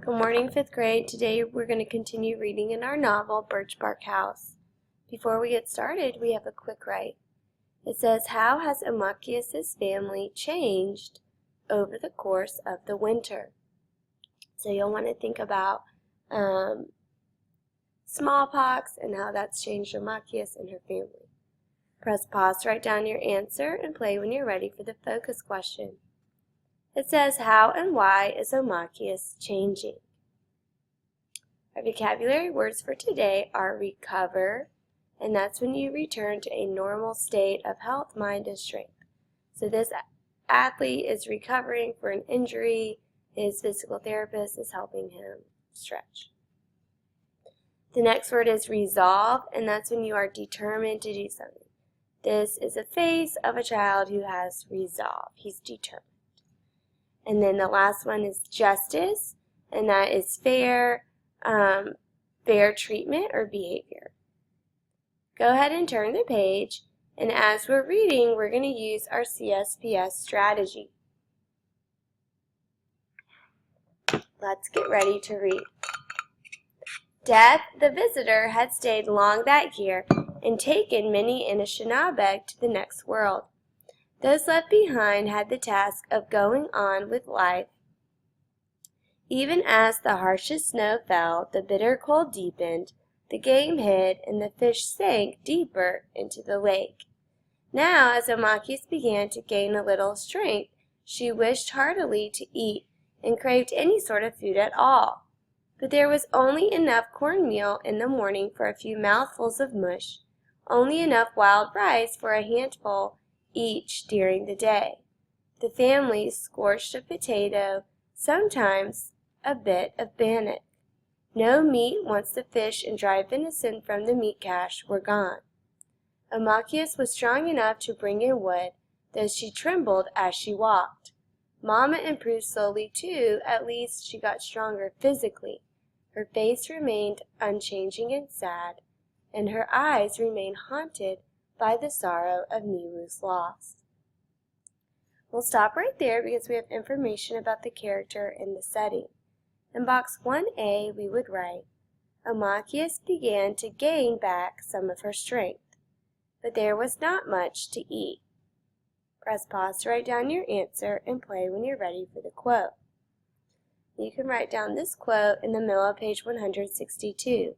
Good morning, 5th grade. Today we're going to continue reading in our novel, Birch Bark House. Before we get started, we have a quick write. It says, how has Amachius' family changed over the course of the winter? So you'll want to think about smallpox and how that's changed Amachius and her family. Press pause to write down your answer and play when you're ready for the focus question. It says, how and why is Amachius changing? Our vocabulary words for today are recover, and that's when you return to a normal state of health, mind, and strength. So this athlete is recovering for an injury. His physical therapist is helping him stretch. The next word is resolve, and that's when you are determined to do something. This is a face of a child who has resolve. He's determined. And then the last one is justice, and that is fair treatment or behavior. Go ahead and turn the page, and as we're reading, we're going to use our CSPS strategy. Let's get ready to read. Death, the visitor, had stayed long that year and taken many Anishinabeg to the next world. Those left behind had the task of going on with life. Even as the harshest snow fell, the bitter cold deepened, the game hid, and the fish sank deeper into the lake. Now, as Amachius began to gain a little strength, she wished heartily to eat and craved any sort of food at all. But there was only enough cornmeal in the morning for a few mouthfuls of mush, only enough wild rice for a handful each during the day. The family scorched a potato, sometimes a bit of bannock. No meat once the fish and dried venison from the meat cache were gone. Amachius was strong enough to bring in wood, though she trembled as she walked. Mama improved slowly too, at least she got stronger physically. Her face remained unchanging and sad, and her eyes remained haunted by the sorrow of Niwu's loss. We'll stop right there because we have information about the character and the setting. In box 1A, we would write, Amachius began to gain back some of her strength, but there was not much to eat. Press pause to write down your answer and play when you're ready for the quote. You can write down this quote in the middle of page 162.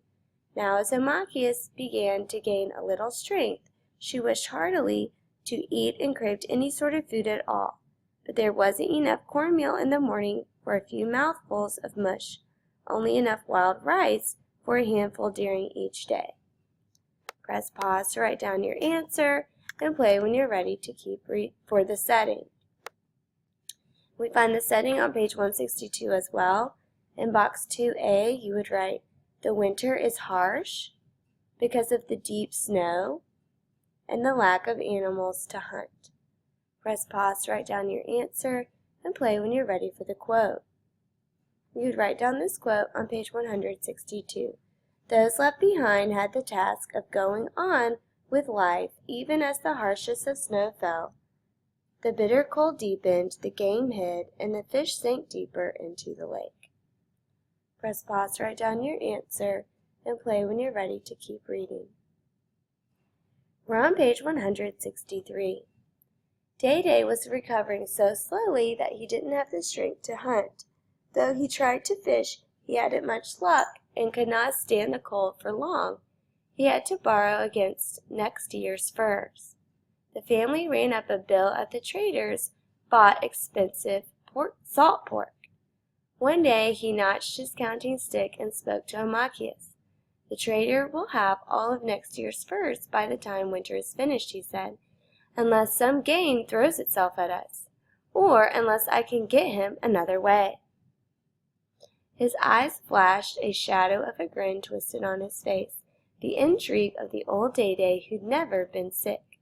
Now as Amachius began to gain a little strength, she wished heartily to eat and craved any sort of food at all, but there wasn't enough cornmeal in the morning for a few mouthfuls of mush, only enough wild rice for a handful during each day. Press pause to write down your answer and play when you're ready to keep for the setting. We find the setting on page 162 as well. In box 2A, you would write, the winter is harsh because of the deep snow and the lack of animals to hunt. Press pause to write down your answer and play when you're ready for the quote. You would write down this quote on page 162. Those left behind had the task of going on with life even as the harshest of snow fell. The bitter cold deepened, the game hid, and the fish sank deeper into the lake. Press pause to write down your answer and play when you're ready to keep reading. We're on page 163. Day-Day was recovering so slowly that he didn't have the strength to hunt. Though he tried to fish, he hadn't much luck and could not stand the cold for long. He had to borrow against next year's furs. The family ran up a bill at the trader's, bought expensive salt pork. One day he notched his counting stick and spoke to Amachius. The trader will have all of next year's furs by the time winter is finished, he said, unless some game throws itself at us, or unless I can get him another way. His eyes flashed, a shadow of a grin twisted on his face, the intrigue of the old Day-Day who'd never been sick.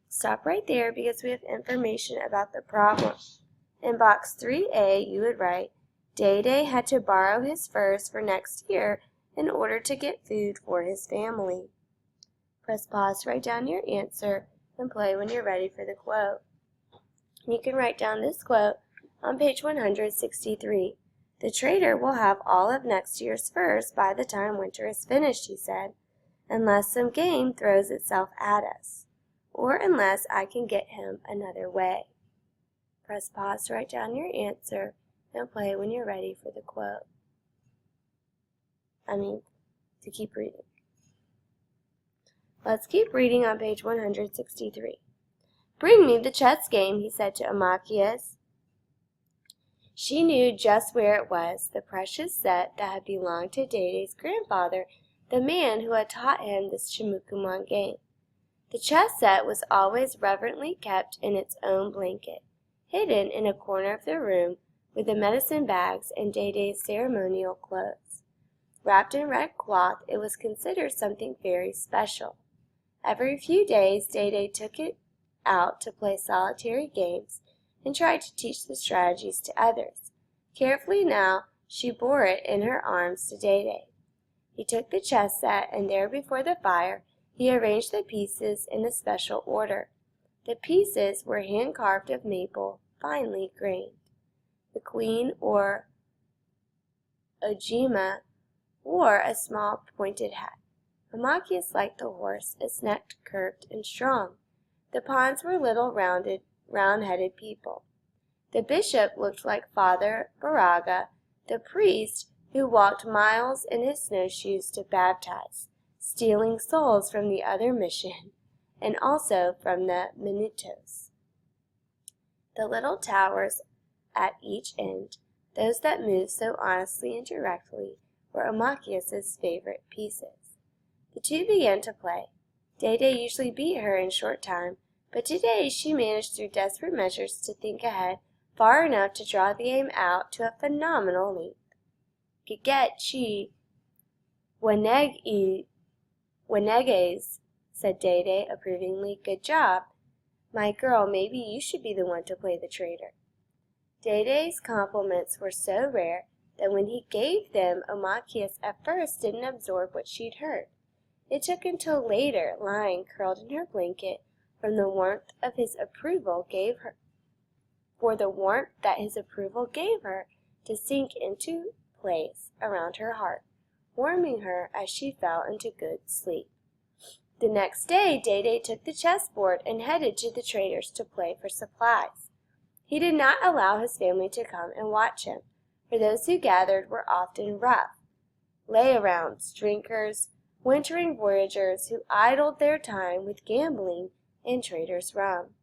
Stop right there because we have information about the problem. In box 3A, you would write, Day-Day had to borrow his furs for next year in order to get food for his family. Press pause to write down your answer and play when you're ready for the quote. You can write down this quote on page 163. "The trader will have all of next year's furs by the time winter is finished," he said, "unless some game throws itself at us, or unless I can get him another way." Press pause to write down your answer and play when you're ready for the quote. To keep reading. Let's keep reading on page 163. "Bring me the chess game," he said to Amachius. She knew just where it was, the precious set that had belonged to Dede's grandfather, the man who had taught him this Chimukumon game. The chess set was always reverently kept in its own blanket, hidden in a corner of the room with the medicine bags and Dede's ceremonial clothes. Wrapped in red cloth, it was considered something very special. Every few days, Dede took it out to play solitary games and tried to teach the strategies to others. Carefully now, she bore it in her arms to Dede. He took the chess set, and there before the fire, he arranged the pieces in a special order. The pieces were hand-carved of maple, finely grained. The queen, or Ojima, wore a small pointed hat. Amachius liked the horse, its neck curved and strong. The pawns were little round-headed people. The bishop looked like Father Baraga, the priest who walked miles in his snowshoes to baptize, stealing souls from the other mission and also from the Minutos. The little towers at each end, those that moved so honestly and directly, were Amachius's favorite pieces. The two began to play. Dede usually beat her in short time, but today she managed through desperate measures to think ahead far enough to draw the game out to a phenomenal length. "Get chi Waneges," said Dede approvingly. "Good job. My girl, maybe you should be the one to play the traitor." Dede's compliments were so rare that when he gave them, Amachius at first didn't absorb what she'd heard. It took until later, lying curled in her blanket, for the warmth that his approval gave her, to sink into place around her heart, warming her as she fell into good sleep. The next day, Dede took the chessboard and headed to the trader's to play for supplies. He did not allow his family to come and watch him, for those who gathered were often rough lay-arounds, drinkers, wintering voyagers who idled their time with gambling and traders' rum.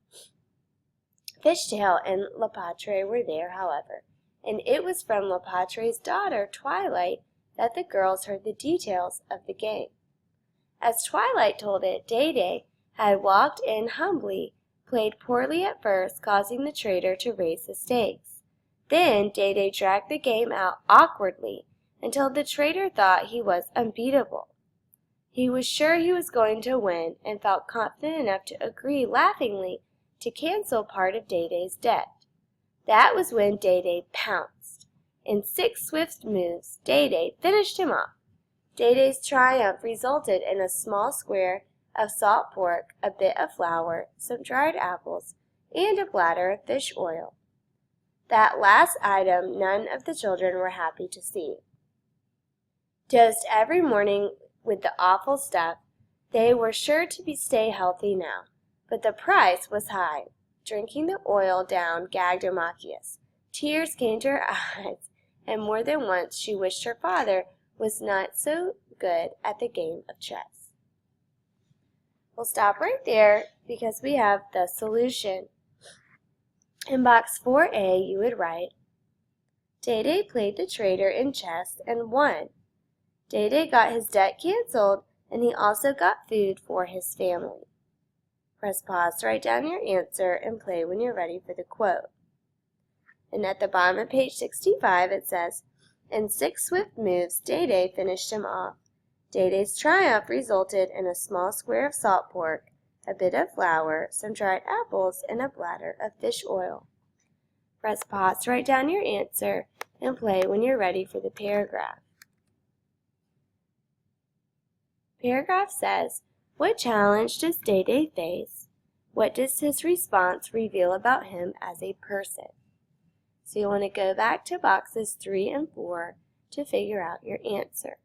Fishtail and Lepatre were there, however, and it was from Lepatre's daughter, Twilight, that the girls heard the details of the game. As Twilight told it, Dede had walked in humbly, played poorly at first, causing the trader to raise the stakes. Then Dede dragged the game out awkwardly until the trader thought he was unbeatable. He was sure he was going to win and felt confident enough to agree laughingly to cancel part of Dede's debt. That was when Dede pounced. In 6 swift moves, Dede finished him off. Dede's triumph resulted in a small square of salt pork, a bit of flour, some dried apples, and a bladder of fish oil. That last item none of the children were happy to see. Dosed every morning with the awful stuff, they were sure to stay healthy now, but the price was high. Drinking the oil down gagged Amachius. Tears came to her eyes, and more than once she wished her father was not so good at the game of chess. We'll stop right there because we have the solution. In box 4A, you would write, Dede played the traitor in chess and won. Dede got his debt canceled, and he also got food for his family. Press pause to write down your answer and play when you're ready for the quote. And at the bottom of page 65, it says, in 6 swift moves, Dede finished him off. Dede's triumph resulted in a small square of salt pork, a bit of flour, some dried apples, and a bladder of fish oil. Press pause to write down your answer and play when you're ready for the paragraph. Paragraph says, what challenge does Dede face? What does his response reveal about him as a person? So you want to go back to boxes 3 and 4 to figure out your answer.